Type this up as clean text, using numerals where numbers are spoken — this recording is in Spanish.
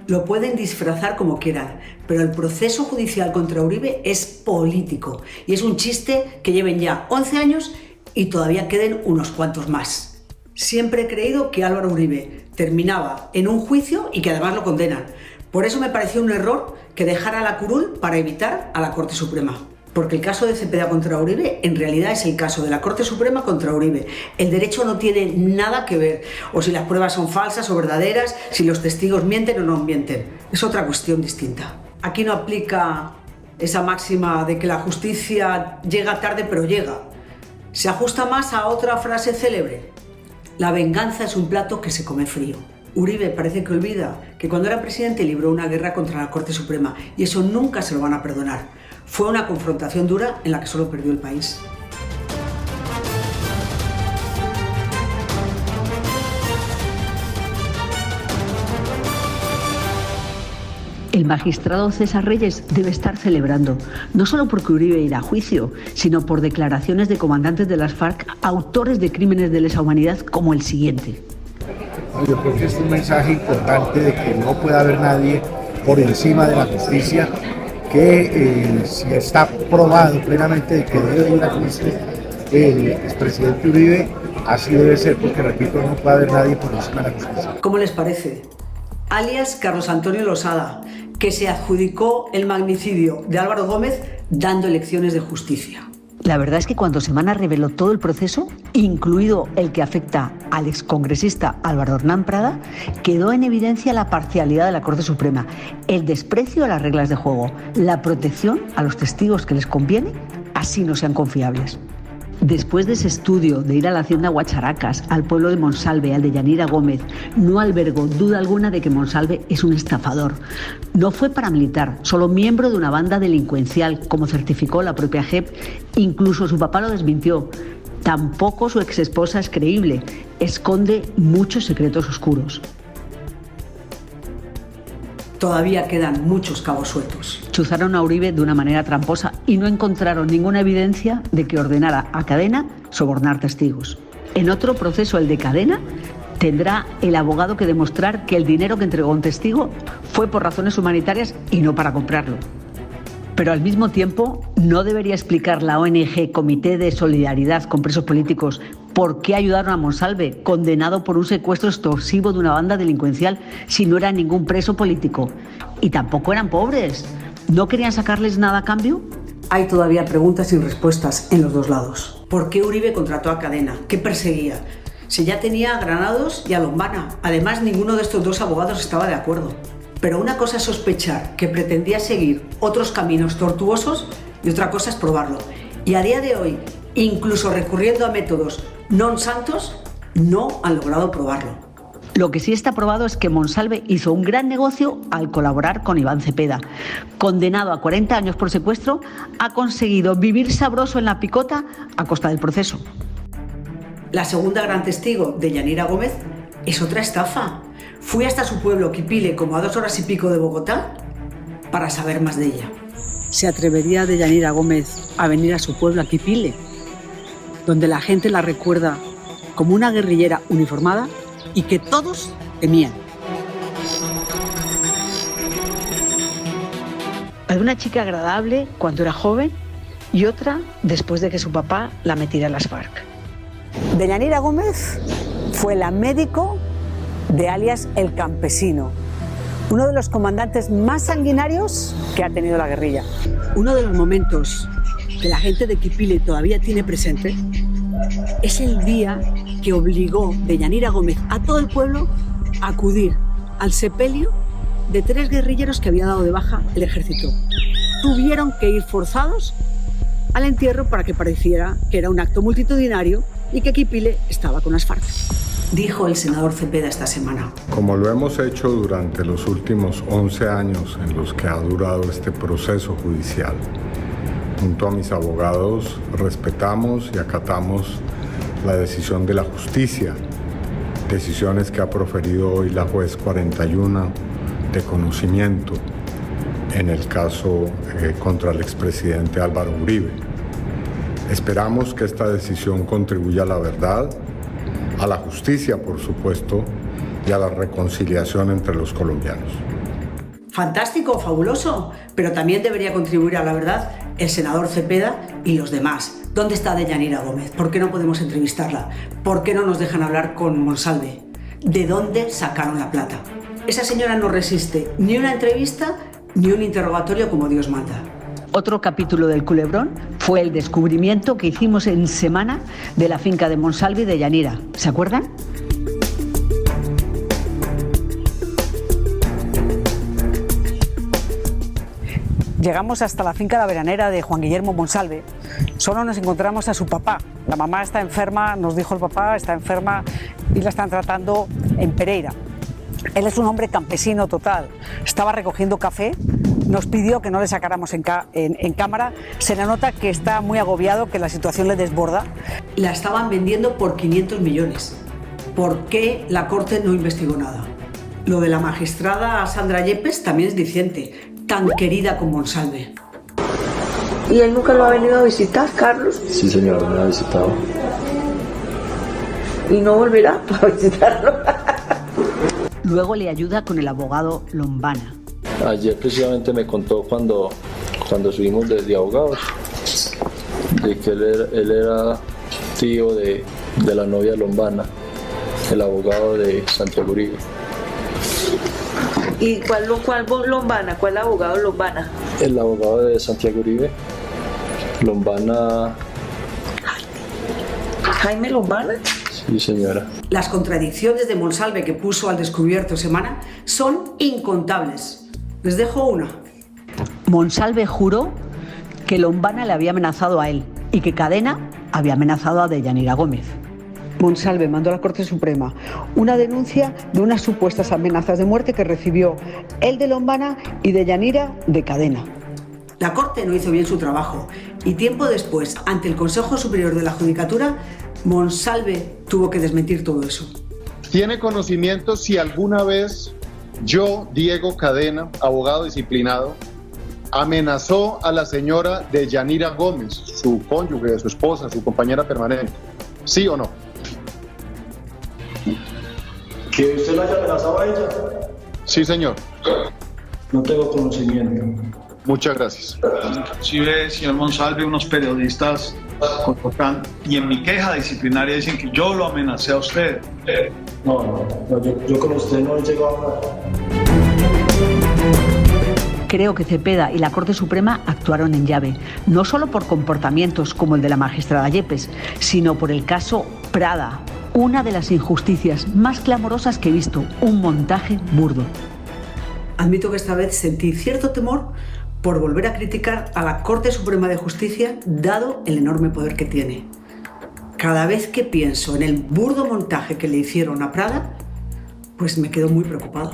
Lo pueden disfrazar como quieran, pero el proceso judicial contra Uribe es político y es un chiste que lleven ya 11 años y todavía queden unos cuantos más. Siempre he creído que Álvaro Uribe terminaba en un juicio y que además lo condenan. Por eso me pareció un error que dejara a la curul para evitar a la Corte Suprema. Porque el caso de Cepeda contra Uribe en realidad es el caso de la Corte Suprema contra Uribe. El derecho no tiene nada que ver, o si las pruebas son falsas o verdaderas, si los testigos mienten o no mienten. Es otra cuestión distinta. Aquí no aplica esa máxima de que la justicia llega tarde pero llega. Se ajusta más a otra frase célebre. La venganza es un plato que se come frío. Uribe parece que olvida que cuando era presidente libró una guerra contra la Corte Suprema y eso nunca se lo van a perdonar. Fue una confrontación dura en la que solo perdió el país. El magistrado César Reyes debe estar celebrando, no solo porque Uribe irá a juicio, sino por declaraciones de comandantes de las FARC, autores de crímenes de lesa humanidad como el siguiente. Yo creo que es un mensaje importante de que no puede haber nadie por encima de la justicia, que si está probado plenamente de que debe ir a juicio el expresidente Uribe, así debe ser, porque repito, no puede haber nadie por encima de la justicia. ¿Cómo les parece? Alias Carlos Antonio Losada, que se adjudicó el magnicidio de Álvaro Gómez dando lecciones de justicia. La verdad es que cuando Semana reveló todo el proceso, incluido el que afecta al excongresista Álvaro Hernán Prada, quedó en evidencia la parcialidad de la Corte Suprema, el desprecio a las reglas de juego, la protección a los testigos que les conviene, así no sean confiables. Después de ese estudio de ir a la hacienda Guacharacas, al pueblo de Monsalve, al de Yanira Gómez, no albergo duda alguna de que Monsalve es un estafador. No fue paramilitar, solo miembro de una banda delincuencial, como certificó la propia JEP. Incluso su papá lo desmintió. Tampoco su exesposa es creíble. Esconde muchos secretos oscuros. Todavía quedan muchos cabos sueltos. Chuzaron a Uribe de una manera tramposa y no encontraron ninguna evidencia de que ordenara a Cadena sobornar testigos. En otro proceso, el de Cadena, tendrá el abogado que demostrar que el dinero que entregó un testigo fue por razones humanitarias y no para comprarlo. Pero al mismo tiempo, ¿no debería explicar la ONG Comité de Solidaridad con Presos Políticos por qué ayudaron a Monsalve, condenado por un secuestro extorsivo de una banda delincuencial, si no era ningún preso político? Y tampoco eran pobres. ¿No querían sacarles nada a cambio? Hay todavía preguntas sin respuestas en los dos lados. ¿Por qué Uribe contrató a Cadena? ¿Qué perseguía? Si ya tenía a Granados y a Lombana. Además, ninguno de estos dos abogados estaba de acuerdo. Pero una cosa es sospechar que pretendía seguir otros caminos tortuosos y otra cosa es probarlo. Y a día de hoy, incluso recurriendo a métodos non santos, no han logrado probarlo. Lo que sí está probado es que Monsalve hizo un gran negocio al colaborar con Iván Cepeda. Condenado a 40 años por secuestro, ha conseguido vivir sabroso en la picota a costa del proceso. La segunda gran testigo de Yanira Gómez es otra estafa. Fui hasta su pueblo, Quipile, como a 2 horas y pico de Bogotá, para saber más de ella. ¿Se atrevería Yanira Gómez a venir a su pueblo, a Quipile, donde la gente la recuerda como una guerrillera uniformada y que todos temían? Hay una chica agradable cuando era joven y otra después de que su papá la metiera en las FARC. Yanira Gómez fue la médico de alias El Campesino, uno de los comandantes más sanguinarios que ha tenido la guerrilla. Uno de los momentos que la gente de Quipile todavía tiene presente es el día que obligó Yanira Gómez a todo el pueblo a acudir al sepelio de 3 guerrilleros que había dado de baja el ejército. Tuvieron que ir forzados al entierro para que pareciera que era un acto multitudinario y que Quipile estaba con las FARC. Dijo el senador Cepeda esta semana. Como lo hemos hecho durante los últimos 11 años en los que ha durado este proceso judicial, junto a mis abogados respetamos y acatamos la decisión de la justicia, decisiones que ha proferido hoy la juez 41 de conocimiento en el caso contra el expresidente Álvaro Uribe. Esperamos que esta decisión contribuya a la verdad, a la justicia, por supuesto, y a la reconciliación entre los colombianos. fantástico, fabuloso, pero también debería contribuir a la verdad el senador Cepeda y los demás. ¿Dónde está Deyanira Gómez? ¿Por qué no podemos entrevistarla? ¿Por qué no nos dejan hablar con Monsalve? ¿De dónde sacaron la plata? Esa señora no resiste ni una entrevista ni un interrogatorio como Dios manda. Otro capítulo del culebrón fue el descubrimiento que hicimos en semana de la finca de Monsalve y de Yanira. ¿Se acuerdan? Llegamos hasta la finca La Veranera de Juan Guillermo Monsalve. Solo nos encontramos a su papá. La mamá está enferma, nos dijo el papá, está enferma y la están tratando en Pereira. Él es un hombre campesino total. Estaba recogiendo café, nos pidió que no le sacáramos en cámara. Se le nota que está muy agobiado, que la situación le desborda. La estaban vendiendo por 500 millones. ¿Por qué la Corte no investigó nada? Lo de la magistrada Sandra Yepes también es diciente, tan querida con Monsalve. ¿Y él nunca lo ha venido a visitar, Carlos? Sí, señor, me ha visitado. ¿Y no volverá a visitarlo? Luego le ayuda con el abogado Lombana. Ayer precisamente me contó cuando subimos de abogados, de que él era tío de la novia Lombana, el abogado de Santiago Uribe. ¿Y cuál Lombana? ¿Cuál abogado Lombana? El abogado de Santiago Uribe, Lombana. ¿Jaime Lombana? Sí, señora. Las contradicciones de Monsalve que puso al descubierto semana son incontables. Les dejo una. Monsalve juró que Lombana le había amenazado a él y que Cadena había amenazado a Deyanira Gómez. Monsalve mandó a la Corte Suprema una denuncia de unas supuestas amenazas de muerte que recibió él de Lombana y de Yanira de Cadena. La Corte no hizo bien su trabajo y tiempo después, ante el Consejo Superior de la Judicatura, Monsalve tuvo que desmentir todo eso. ¿Tiene conocimiento si alguna vez yo, Diego Cadena, abogado disciplinado, amenazó a la señora Deyanira Gómez, su cónyuge, su esposa, su compañera permanente? ¿Sí o no? ¿Que usted la haya amenazado a ella? Sí, señor. No tengo conocimiento. Muchas gracias. Inclusive, señor Monsalve, unos periodistas colocan, y en mi queja disciplinaria dicen que yo lo amenacé a usted. No, yo con usted no he llegado a nada. Creo que Cepeda y la Corte Suprema actuaron en llave, no solo por comportamientos como el de la magistrada Yepes, sino por el caso Prada, una de las injusticias más clamorosas que he visto, un montaje burdo. Admito que esta vez sentí cierto temor por volver a criticar a la Corte Suprema de Justicia, dado el enorme poder que tiene. Cada vez que pienso en el burdo montaje que le hicieron a Prada, pues me quedo muy preocupado.